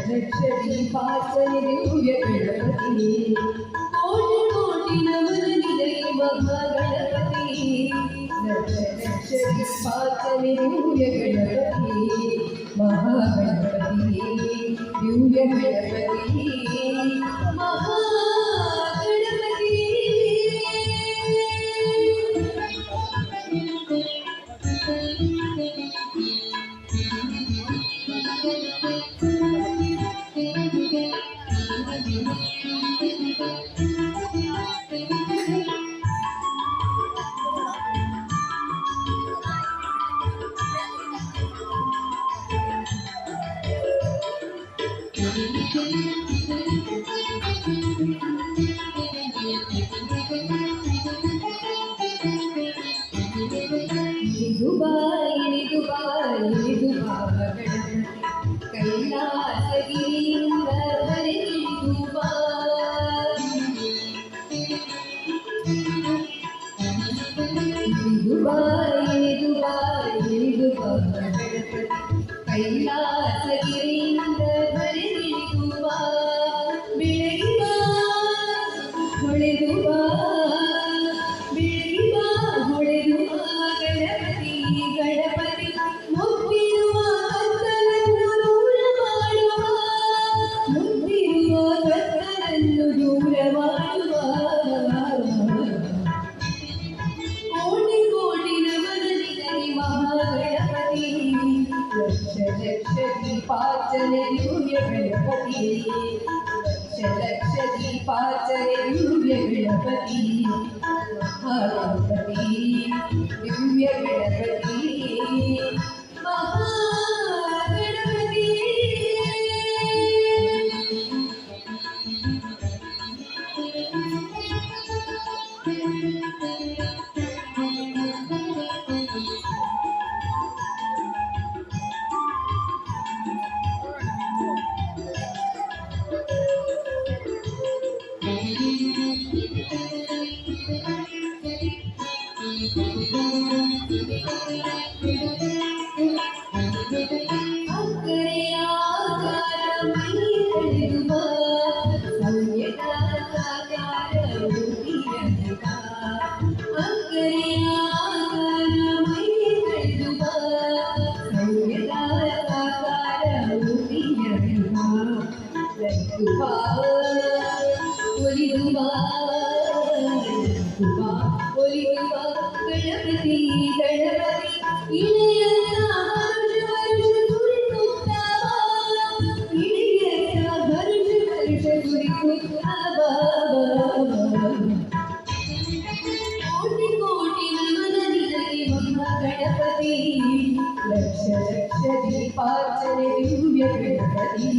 ಲಕ್ಷ ದೀಪಾರ್ಚನೆ ದಿವ್ಯ ಗಣಪತಿ ಕೋಟಿ ಕೋಟಿ ನಮನ ನಿಲಯ ಮಹಾಗಣಪತಿ ಲಕ್ಷ ದೀಪಾರ್ಚನೆ ದಿವ್ಯ ಗಣಪತಿ ಮಹಾಗಣಪತಿ ದಿವ್ಯ ಗಣಪತಿ ಮಹಾಗಣಪತಿ ಕೈಲಾಸಗಿರಿಯಿಂದ ಬರೆದಿಡುವ ಕೈಲಾಸಗಿರಿಯಿಂದ ಬರೆದಿಡುವ ಬೆಳಗಿವ ಹೊಳೆದುವ ಬೆಳಗಿವ ಹೊಳೆದುವ ಗಣಪತಿ ಗಣಪತಿ ಮುತ್ತಿರುವ ಕತ್ತಲನ್ನು ದೂರ ಮಾಡುವ ಮುತ್ತಿರುವ ಕತ್ತಲನ್ನು ದೂರ ಮಾಡುವ ಕೋಟಿ ಕೋಟಿ ನಮನನಿಗರಿ ಮಹಾಗಣಪತಿ ಲಕ್ಷ ದೀಪಾರ್ಚನೆ ದಿವ್ಯ ಗಣಪತಿ ಲಕ್ಷ ದೀಪಾರ್ಚನೆ ದಿವ್ಯ ಗಣಪತಿ ಮಹಾಗಣಪತಿ ದಿವ್ಯ ಗಣಪತಿ ಮಹಾಗಣಪತಿ ಗಣಪತಿ ಗಣಪತಿ ಇಳೆಯ ಹರುಷ ಸುರಿಸುತ್ತವ ಇಳೆಯ ಹರುಷ ಸುರಿಸುತ್ತವ ಕೋಟಿ ಕೋಟಿ ನಮನ ನಿಲಯ ಮಹಾಗಣಪತಿ ಲಕ್ಷ ದೀಪಾರ್ಚನೆ ದಿವ್ಯ ಗಣಪತಿ